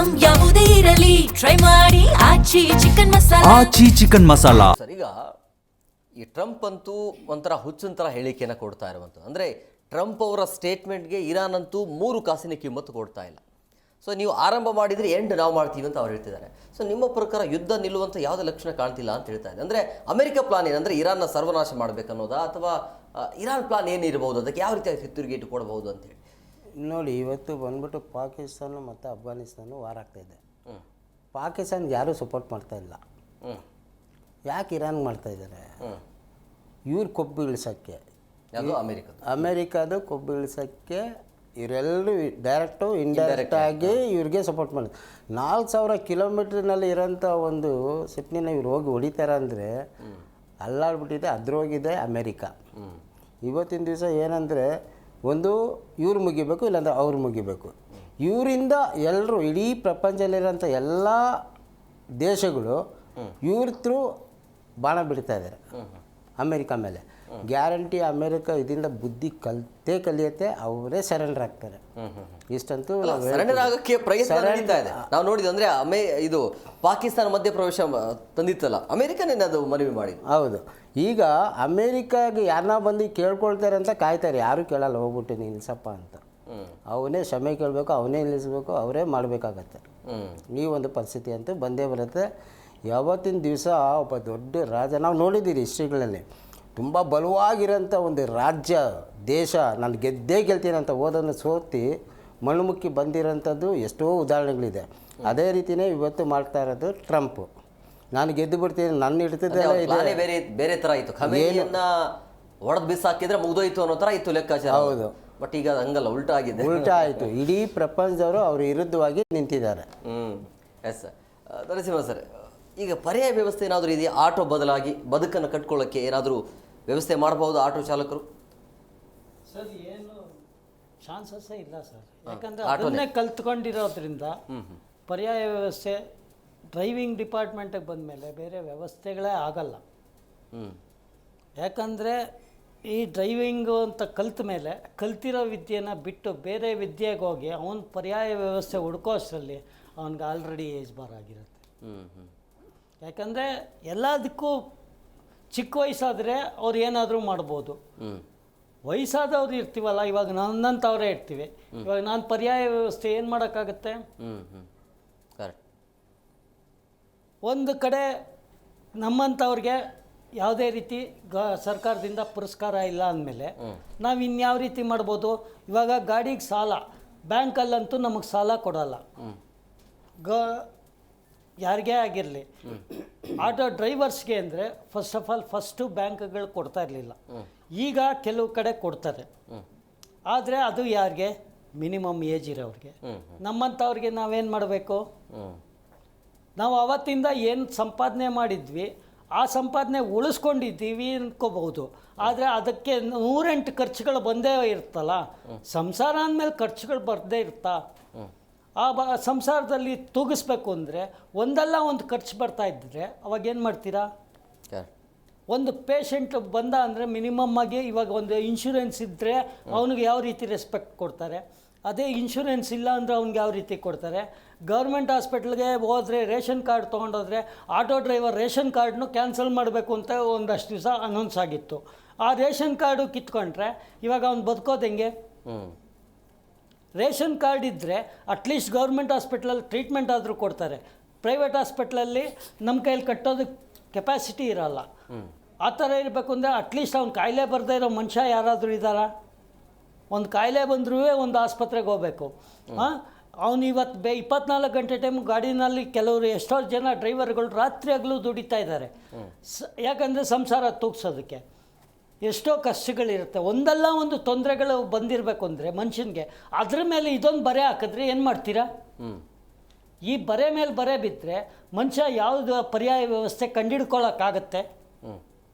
Item ಯಾವುದೇ ಇರಲಿ try ಮಾಡಿ ಆಚಿ ಚಿಕನ್ ಮಸಾಲಾ. ಸರ್, ಈಗ ಈ ಟ್ರಂಪ್ ಅಂತೂ ಒಂಥರ ಹುಚ್ಚಿನ ಥರ ಹೇಳಿಕೆಯನ್ನು ಕೊಡ್ತಾ ಇರುವಂಥದ್ದು. ಅಂದರೆ ಟ್ರಂಪ್ ಅವರ ಸ್ಟೇಟ್ಮೆಂಟ್ಗೆ ಇರಾನ್ ಅಂತೂ 3 ಕಾಸಿನ ಕಿಮ್ಮತ್ತು ಕೊಡ್ತಾ ಇಲ್ಲ. ಸೊ ನೀವು ಆರಂಭ ಮಾಡಿದರೆ ಎಂಡ್ ನಾವು ಮಾಡ್ತೀವಿ ಅಂತ ಅವ್ರು ಹೇಳ್ತಿದ್ದಾರೆ. ಸೊ ನಿಮ್ಮ ಪ್ರಕಾರ ಯುದ್ಧ ನಿಲ್ಲುವಂಥ ಯಾವುದೇ ಲಕ್ಷಣ ಕಾಣ್ತಿಲ್ಲ ಅಂತ ಹೇಳ್ತಾ ಇದೆ. ಅಂದರೆ ಅಮೆರಿಕ ಪ್ಲಾನ್ ಏನಂದರೆ ಇರಾನ್ನ ಸರ್ವನಾಶ ಮಾಡಬೇಕನ್ನೋದಾ ಅಥವಾ ಇರಾನ್ ಪ್ಲಾನ್ ಏನಿರಬಹುದು, ಅದಕ್ಕೆ ಯಾವ ರೀತಿಯಾಗಿ ತಿರುಗೇಟು ಕೊಡಬಹುದು ಅಂತೇಳಿ? ನೋಡಿ, ಇವತ್ತು ಬಂದ್ಬಿಟ್ಟು ಪಾಕಿಸ್ತಾನ ಮತ್ತು ಅಫ್ಘಾನಿಸ್ತಾನ ವಾರ ಆಗ್ತಾಯಿದೆ. ಪಾಕಿಸ್ತಾನ್ಗೆ ಯಾರೂ ಸಪೋರ್ಟ್ ಮಾಡ್ತಾ ಇಲ್ಲ. ಯಾಕೆ ಇರಾನ್ ಮಾಡ್ತಾ ಇದ್ದಾರೆ? ಇವ್ರು ಕೊಬ್ಬು ಇಳಿಸೋಕ್ಕೆ, ಅಮೇರಿಕಾದ ಕೊಬ್ಬು ಇಳಿಸೋಕ್ಕೆ ಇವರೆಲ್ಲರೂ ಡೈರೆಕ್ಟು ಇಂಡೈರೆಕ್ಟಾಗಿ ಇವ್ರಿಗೆ ಸಪೋರ್ಟ್ ಮಾಡಿ 4000 ಕಿಲೋಮೀಟ್ರ್ನಲ್ಲಿ ಇರೋಂಥ ಒಂದು ಸಿಟ್ನಿನ ಇವ್ರು ಹೋಗಿ ಹೊಡಿತಾರೆ ಅಂದರೆ ಅಲ್ಲಾಡ್ಬಿಟ್ಟಿದೆ. ಅದ್ರೋಗಿದೆ ಅಮೇರಿಕಾ. ಇವತ್ತಿನ ದಿವಸ ಏನಂದರೆ ಒಂದು ಇವ್ರು ಮುಗಿಬೇಕು, ಇಲ್ಲಾಂದ್ರೆ ಅವ್ರು ಮುಗಿಬೇಕು. ಇವರಿಂದ ಎಲ್ಲರೂ ಇಡೀ ಪ್ರಪಂಚದಲ್ಲಿರೋಂಥ ಎಲ್ಲ ದೇಶಗಳು ಇವ್ರ ಥ್ರೂ ಬಾಣ ಬಿಡ್ತಾ ಇದ್ದಾರೆ ಅಮೇರಿಕಾ ಮೇಲೆ. ಗ್ಯಾರಂಟಿ ಅಮೇರಿಕಾ ಇದರಿಂದ ಬುದ್ಧಿ ಕಲಿಯುತ್ತೆ, ಅವರೇ ಸರೆಂಡರ್ ಆಗ್ತಾರೆ. ಇಷ್ಟಂತೂ ಸರೆಂಡರ್ ಆಗೋಕ್ಕೆ ಪ್ರಯತ್ನ ನಡೀತಾ ಇದೆ. ನಾವು ನೋಡಿದ್ವಿ ಅಂದರೆ ಇದು ಪಾಕಿಸ್ತಾನ ಮಧ್ಯಪ್ರವೇಶ ತಂದಿತ್ತಲ್ಲ, ಅಮೇರಿಕನೇ ಅದು ಮನವಿ ಮಾಡಿ. ಹೌದು. ಈಗ ಅಮೇರಿಕಾಗೆ ಯಾರನ್ನ ಬಂದು ಕೇಳ್ಕೊಳ್ತಾರೆ ಅಂತ ಕಾಯ್ತಾರೆ. ಯಾರೂ ಕೇಳಲ್ಲ, ಹೋಗ್ಬಿಟ್ಟು ನಿಲ್ಲಿಸಪ್ಪ ಅಂತ. ಅವನೇ ಕ್ಷಮೆ ಕೇಳಬೇಕು, ಅವನೇ ನಿಲ್ಲಿಸ್ಬೇಕು, ಅವರೇ ಮಾಡಬೇಕಾಗತ್ತೆ. ಈ ಒಂದು ಪರಿಸ್ಥಿತಿ ಅಂತೂ ಬಂದೇ ಬರುತ್ತೆ. ಯಾವತ್ತಿನ ದಿವಸ ಒಬ್ಬ ದೊಡ್ಡ ರಾಜ ನಾವು ನೋಡಿದ್ದೀರಿ ಹಿಸ್ಟ್ರಿಗಳಲ್ಲಿ, ತುಂಬ ಬಲವಾಗಿರೋಂಥ ಒಂದು ರಾಜ್ಯ ದೇಶ ನಾನು ಗೆದ್ದೇ ಗೆಲ್ತೀನಿ ಅಂತ ಓದನ್ನು ಸೋತಿ ಮಣ್ಣುಮುಕ್ಕಿ ಬಂದಿರೋಂಥದ್ದು ಎಷ್ಟೋ ಉದಾಹರಣೆಗಳಿದೆ. ಅದೇ ರೀತಿಯೇ ಇವತ್ತು ಮಾಡ್ತಾ ಇರೋದು ಟ್ರಂಪ್. ನಾನು ಗೆದ್ದು ಬಿಡ್ತೀನಿ, ನನ್ನ ಹಿಡಿತದೆಲ್ಲ ಇದೆ, ಬೇರೆ ಥರ ಇತ್ತು. ಖಮೇನಿಯನ್ನ ಹೊಡೆದು ಬಿಸಾಕಿದ್ರೆ ಮುಗಿದೋಯ್ತು ಅನ್ನೋ ಥರ ಇತ್ತು ಲೆಕ್ಕಾಚಾರ. ಹೌದು. ಬಟ್ ಈಗ ಹಂಗಲ್ಲ, ಉಲ್ಟಾ ಆಗಿದೆ. ಉಲ್ಟಾ ಆಯಿತು. ಇಡೀ ಪ್ರಪಂಚದವರು ಅವ್ರ ವಿರುದ್ಧವಾಗಿ ನಿಂತಿದ್ದಾರೆ. Yes sir. ನರಸಿಂಹ ಸರ್, ಈಗ ಪರ್ಯಾಯ ವ್ಯವಸ್ಥೆ ಏನಾದರೂ ಇದೆಯಾ? ಆಟೋ ಬದಲಾಗಿ ಬದುಕನ್ನು ಕಟ್ಕೊಳ್ಳೋಕ್ಕೆ ಏನಾದರೂ ವ್ಯವಸ್ಥೆ ಮಾಡಬಹುದು ಆಟೋ ಚಾಲಕರು? ಸರ್, ಏನು ಚಾನ್ಸಸ್ಸೇ ಇಲ್ಲ ಸರ್. ಯಾಕಂದರೆ ಅದನ್ನೇ ಕಲ್ತ್ಕೊಂಡಿರೋದ್ರಿಂದ ಪರ್ಯಾಯ ವ್ಯವಸ್ಥೆ ಡ್ರೈವಿಂಗ್ ಡಿಪಾರ್ಟ್ಮೆಂಟಿಗೆ ಬಂದ ಮೇಲೆ ಬೇರೆ ವ್ಯವಸ್ಥೆಗಳೇ ಆಗಲ್ಲ. ಯಾಕಂದರೆ ಈ ಡ್ರೈವಿಂಗು ಅಂತ ಕಲ್ತ ಮೇಲೆ ಕಲ್ತಿರೋ ವಿದ್ಯೆನ ಬಿಟ್ಟು ಬೇರೆ ವಿದ್ಯೆಗೆ ಹೋಗಿ ಅವನ ಪರ್ಯಾಯ ವ್ಯವಸ್ಥೆ ಹುಡ್ಕೋ ಅಷ್ಟರಲ್ಲಿ ಅವನಿಗೆ ಆಲ್ರೆಡಿ ಏಜ್ ಬಾರ್ ಆಗಿರುತ್ತೆ. ಯಾಕಂದರೆ ಎಲ್ಲದಕ್ಕೂ ಚಿಕ್ಕ ವಯಸ್ಸಾದರೆ ಅವ್ರು ಏನಾದರೂ ಮಾಡ್ಬೋದು. ವಯಸ್ಸಾದವ್ರು ಇರ್ತೀವಲ್ಲ, ಇವಾಗ ನನ್ನಂಥವರೇ ಇರ್ತೀವಿ. ಇವಾಗ ನಾನು ಪರ್ಯಾಯ ವ್ಯವಸ್ಥೆ ಏನು ಮಾಡೋಕ್ಕಾಗತ್ತೆ? ಒಂದು ಕಡೆ ನಮ್ಮಂಥವ್ರಿಗೆ ಯಾವುದೇ ರೀತಿ ಸರ್ಕಾರದಿಂದ ಪುರಸ್ಕಾರ ಇಲ್ಲ ಅಂದಮೇಲೆ ನಾವು ಇನ್ಯಾವ ರೀತಿ ಮಾಡ್ಬೋದು? ಇವಾಗ ಗಾಡಿಗೆ ಸಾಲ, ಬ್ಯಾಂಕಲ್ಲಂತೂ ನಮಗೆ ಸಾಲ ಕೊಡೋಲ್ಲ. ಯಾರಿಗೇ ಆಗಿರಲಿ, ಆಟೋ ಡ್ರೈವರ್ಸ್ಗೆ ಅಂದರೆ ಫಸ್ಟು ಬ್ಯಾಂಕ್ಗಳು ಕೊಡ್ತಾ ಇರಲಿಲ್ಲ. ಈಗ ಕೆಲವು ಕಡೆ ಕೊಡ್ತಾರೆ. ಆದರೆ ಅದು ಯಾರಿಗೆ? ಮಿನಿಮಮ್ ಏಜ್ ಇರೋರಿಗೆ. ನಮ್ಮಂಥವ್ರಿಗೆ ನಾವೇನು ಮಾಡಬೇಕು? ನಾವು ಅವತ್ತಿಂದ ಏನು ಸಂಪಾದನೆ ಮಾಡಿದ್ವಿ ಆ ಸಂಪಾದನೆ ಉಳಿಸ್ಕೊಂಡಿದ್ದೀವಿ ಅನ್ಕೋಬಹುದು. ಆದರೆ ಅದಕ್ಕೆ 108 ಖರ್ಚುಗಳು ಬಂದೇ ಇರುತ್ತಲ್ಲ. ಸಂಸಾರ ಅಂದಮೇಲೆ ಖರ್ಚುಗಳು ಬರದೇ ಇರುತ್ತಾ? ಆ ಸಂಸಾರದಲ್ಲಿ ತೂಗಿಸ್ಬೇಕು ಅಂದರೆ ಒಂದಲ್ಲ ಒಂದು ಖರ್ಚು ಬರ್ತಾ ಇದ್ದರೆ ಅವಾಗೇನು ಮಾಡ್ತೀರಾ? ಒಂದು ಪೇಷಂಟ್ ಬಂದ ಅಂದರೆ ಮಿನಿಮಮ್ ಆಗಿ ಇವಾಗ ಒಂದು ಇನ್ಶೂರೆನ್ಸ್ ಇದ್ದರೆ ಅವನಿಗೆ ಯಾವ ರೀತಿ ರೆಸ್ಪೆಕ್ಟ್ ಕೊಡ್ತಾರೆ, ಅದೇ ಇನ್ಶೂರೆನ್ಸ್ ಇಲ್ಲ ಅಂದರೆ ಅವ್ನಿಗೆ ಯಾವ ರೀತಿ ಕೊಡ್ತಾರೆ? ಗೌರ್ಮೆಂಟ್ ಹಾಸ್ಪಿಟ್ಲ್ಗೆ ಹೋದರೆ ರೇಷನ್ ಕಾರ್ಡ್ ತೊಗೊಂಡೋದ್ರೆ ಆಟೋ ಡ್ರೈವರ್ ರೇಷನ್ ಕಾರ್ಡ್ನು ಕ್ಯಾನ್ಸಲ್ ಮಾಡಬೇಕು ಅಂತ ಒಂದಷ್ಟು ದಿವಸ ಅನೌನ್ಸ್ ಆಗಿತ್ತು. ಆ ರೇಷನ್ ಕಾರ್ಡು ಕಿತ್ಕೊಂಡ್ರೆ ಇವಾಗ ಅವ್ನು ಬದುಕೋದು ಹೆಂಗೆ? ರೇಷನ್ ಕಾರ್ಡ್ ಇದ್ದರೆ ಅಟ್ಲೀಸ್ಟ್ ಗೌರ್ಮೆಂಟ್ ಹಾಸ್ಪಿಟ್ಲಲ್ಲಿ ಟ್ರೀಟ್ಮೆಂಟ್ ಆದರೂ ಕೊಡ್ತಾರೆ. ಪ್ರೈವೇಟ್ ಹಾಸ್ಪಿಟ್ಲಲ್ಲಿ ನಮ್ಮ ಕೈಯಲ್ಲಿ ಕಟ್ಟೋದಕ್ಕೆ ಕೆಪಾಸಿಟಿ ಇರೋಲ್ಲ. ಆ ಥರ ಇರಬೇಕು ಅಂದರೆ ಅಟ್ಲೀಸ್ಟ್ ಅವ್ನು ಕಾಯಿಲೆ ಬರದೇ ಇರೋ ಮನುಷ್ಯ ಯಾರಾದರೂ ಇದ್ದಾರಾ? ಒಂದು ಕಾಯಿಲೆ ಬಂದರೂ ಒಂದು ಆಸ್ಪತ್ರೆಗೆ ಹೋಗಬೇಕು. ಅವನು ಇವತ್ತು 24 ಗಂಟೆ ಟೈಮ್ ಗಾಡಿನಲ್ಲಿ ಕೆಲವರು ಎಷ್ಟೋ ಜನ ಡ್ರೈವರ್ಗಳು ರಾತ್ರಿ ಹಗಲು ದುಡಿತಾ ಇದ್ದಾರೆ. ಯಾಕಂದರೆ ಸಂಸಾರ ತೂಗ್ಸೋದಕ್ಕೆ ಎಷ್ಟೋ ಕಷ್ಟಗಳಿರುತ್ತೆ. ಒಂದಲ್ಲ ಒಂದು ತೊಂದರೆಗಳು ಬಂದಿರಬೇಕು ಅಂದರೆ ಮನುಷ್ಯನಿಗೆ ಅದ್ರ ಮೇಲೆ ಇದೊಂದು ಬರೆ ಹಾಕಿದ್ರೆ ಏನು ಮಾಡ್ತೀರಾ? ಈ ಬರೆ ಮೇಲೆ ಬರೆ ಬಿದ್ದರೆ ಮನುಷ್ಯ ಯಾವುದು ಪರ್ಯಾಯ ವ್ಯವಸ್ಥೆ ಕಂಡಿಡ್ಕೊಳ್ಳೋಕ್ಕಾಗತ್ತೆ?